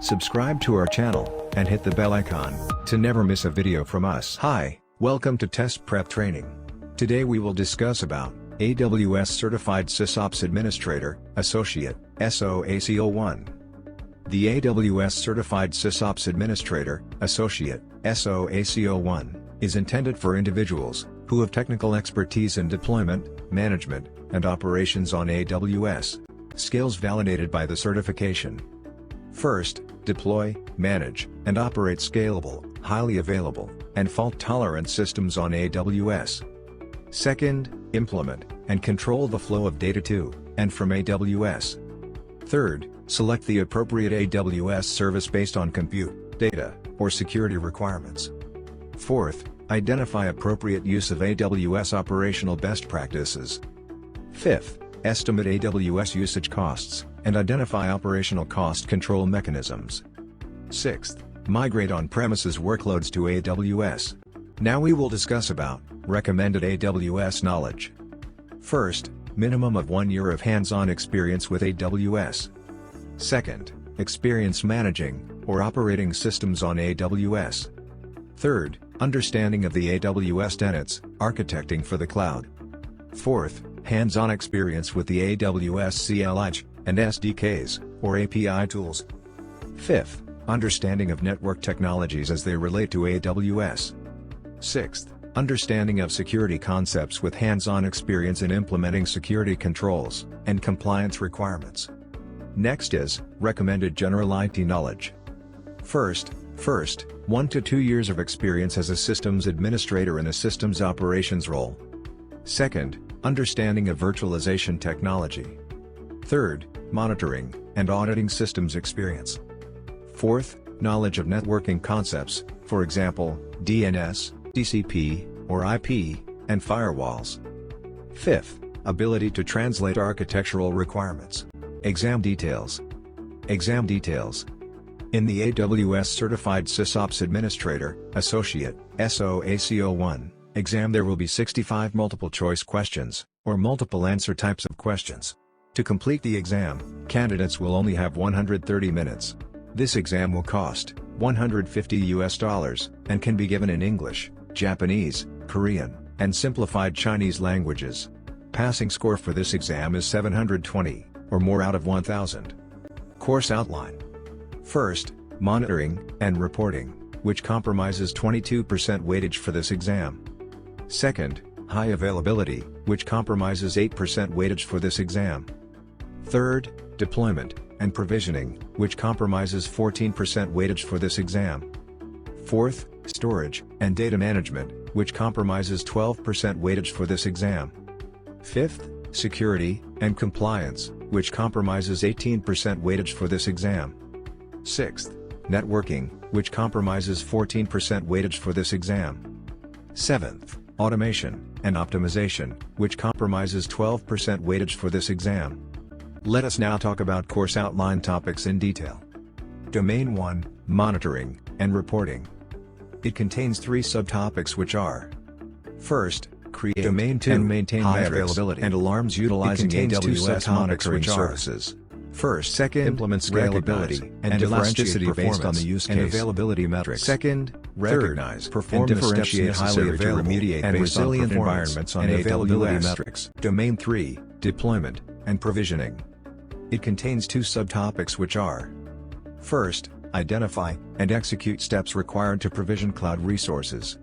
Subscribe to our channel, and hit the bell icon, to never miss a video from us. Hi, welcome to Test Prep Training. Today we will discuss about AWS Certified SYsops Administrator, Associate, SOA-C01. The AWS Certified SYsops Administrator, Associate, SOA-C01, is intended for individuals who have technical expertise in deployment, management, and operations on AWS. Skills validated by the certification. First, deploy, manage, and operate scalable, highly available, and fault-tolerant systems on AWS. Second, implement and control the flow of data to and from AWS. Third, select the appropriate AWS service based on compute, data, or security requirements. Fourth, identify appropriate use of AWS operational best practices. Fifth, estimate AWS usage costs, and identify operational cost control mechanisms. Sixth, migrate on-premises workloads to AWS. Now we will discuss about recommended AWS knowledge. First, minimum of 1 year of hands-on experience with AWS. Second, experience managing or operating systems on AWS. Third, understanding of the AWS tenets, architecting for the cloud. Fourth, hands-on experience with the AWS CLI and SDKs, or API tools. Fifth, understanding of network technologies as they relate to AWS. Sixth, understanding of security concepts with hands-on experience in implementing security controls and compliance requirements. Next is recommended general IT knowledge. First, 1 to 2 years of experience as a systems administrator in a systems operations role. Second, understanding of virtualization technology. Third, monitoring and auditing systems experience. Fourth, knowledge of networking concepts, for example, DNS, TCP, or IP, and firewalls. Fifth, ability to translate architectural requirements. Exam details. Exam details. In the AWS Certified SYsops Administrator, Associate, SOA-C01, exam there will be 65 multiple-choice questions, or multiple answer types of questions. To complete the exam, candidates will only have 130 minutes. This exam will cost $150 and can be given in English, Japanese, Korean, and simplified Chinese languages. Passing score for this exam is 720, or more out of 1,000. Course outline. First, monitoring and reporting, which comprises 22% weightage for this exam. Second, high availability, which comprises 8% weightage for this exam. Third, deployment and provisioning, which comprises 14% weightage for this exam. Fourth, storage and data management, which comprises 12% weightage for this exam. Fifth, security and compliance, which comprises 18% weightage for this exam. Sixth, networking, which comprises 14% weightage for this exam. Seventh, automation and optimization, which comprises 12% weightage for this exam. Let us now talk about course outline topics in detail. Domain 1, Monitoring and Reporting. It contains 3 subtopics which are: first, create Domain 2 and maintain high availability and alarms utilizing AWS monitoring services. First, second, implement scalability and elasticity based on the use case and availability metrics. Second, recognize, perform and differentiate highly available and resilient environments on AWS metrics. Domain 3, Deployment and Provisioning. It contains 2 subtopics which are: first, identify and execute steps required to provision cloud resources.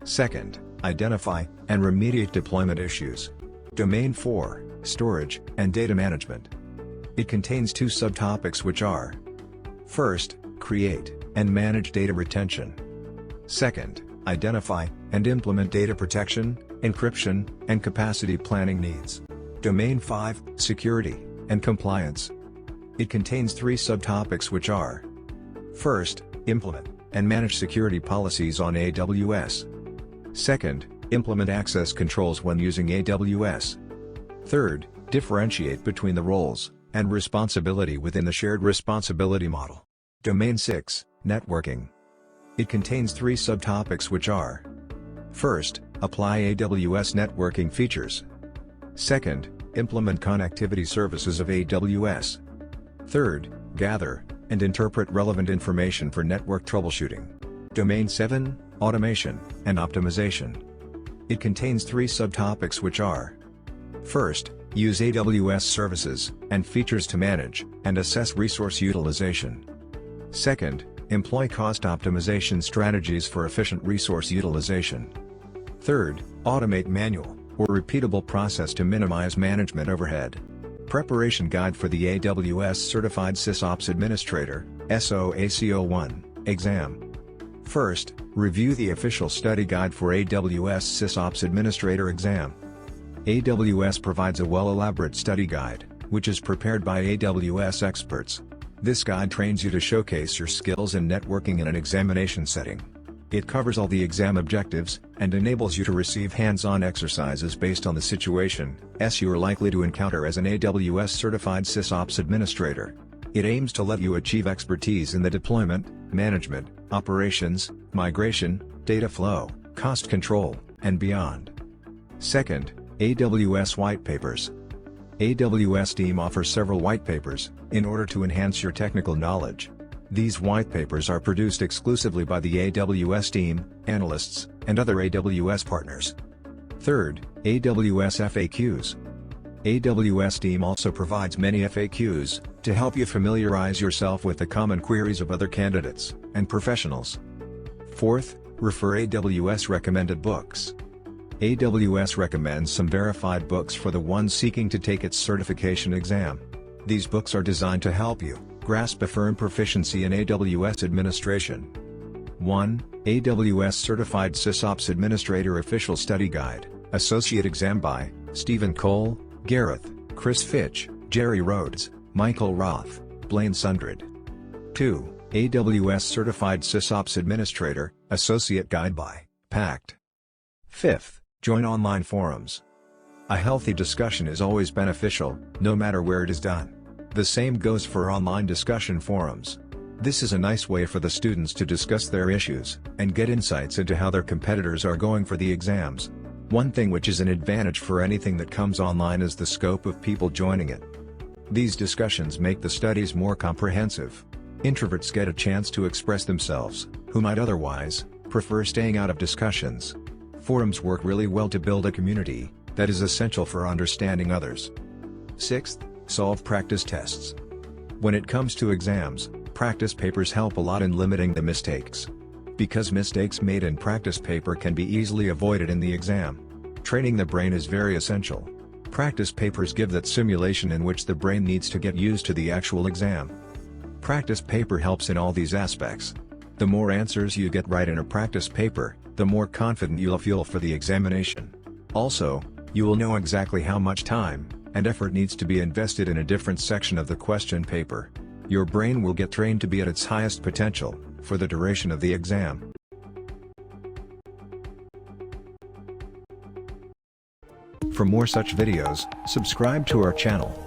Second, identify and remediate deployment issues. Domain 4, Storage and Data Management. It contains 2 subtopics which are: first, create and manage data retention. Second, identify and implement data protection, encryption, and capacity planning needs. Domain 5, Security and Compliance. It contains 3 subtopics which are: first, implement and manage security policies on AWS. Second, implement access controls when using AWS. Third, differentiate between the roles and responsibility within the shared responsibility model. Domain 6, Networking. It contains 3 subtopics which are: first, apply AWS networking features. Second, implement connectivity services of AWS. Third, gather and interpret relevant information for network troubleshooting. Domain 7, Automation and Optimization. It contains 3 subtopics which are: first, use AWS services and features to manage and assess resource utilization. Second, employ cost optimization strategies for efficient resource utilization. Third, automate manual or repeatable process to minimize management overhead. Preparation Guide for the AWS Certified SysOps Administrator (SOA-C01) exam. First, review the official study guide for AWS SysOps Administrator exam. AWS provides a well-elaborate study guide, which is prepared by AWS experts. This guide trains you to showcase your skills in networking in an examination setting. It covers all the exam objectives, and enables you to receive hands-on exercises based on the situation you are likely to encounter as an AWS Certified SysOps Administrator. It aims to let you achieve expertise in the deployment, management, operations, migration, data flow, cost control, and beyond. Second, AWS White Papers. AWS team offers several white papers, in order to enhance your technical knowledge. These white papers are produced exclusively by the AWS team, analysts, and other AWS partners. Third, AWS FAQs. AWS team also provides many FAQs, to help you familiarize yourself with the common queries of other candidates and professionals. Fourth, refer AWS recommended books. AWS recommends some verified books for the ones seeking to take its certification exam. These books are designed to help you grasp a firm proficiency in AWS administration. 1. AWS Certified SysOps Administrator Official Study Guide, Associate Exam by Stephen Cole, Gareth, Chris Fitch, Jerry Rhodes, Michael Roth, Blaine Sundred. 2. AWS Certified SysOps Administrator, Associate Guide by Pact. 5th, join online forums. A healthy discussion is always beneficial, no matter where it is done. The same goes for online discussion forums. This is a nice way for the students to discuss their issues, and get insights into how their competitors are going for the exams. One thing which is an advantage for anything that comes online is the scope of people joining it. These discussions make the studies more comprehensive. Introverts get a chance to express themselves, who might otherwise prefer staying out of discussions. Forums work really well to build a community that is essential for understanding others. 6th, solve practice tests. When it comes to exams, practice papers help a lot in limiting the mistakes. Because mistakes made in practice paper can be easily avoided in the exam. Training the brain is very essential. Practice papers give that simulation in which the brain needs to get used to the actual exam. Practice paper helps in all these aspects. The more answers you get right in a practice paper, the more confident you'll feel for the examination. Also, you will know exactly how much time and effort needs to be invested in a different section of the question paper. Your brain will get trained to be at its highest potential for the duration of the exam. For more such videos, subscribe to our channel.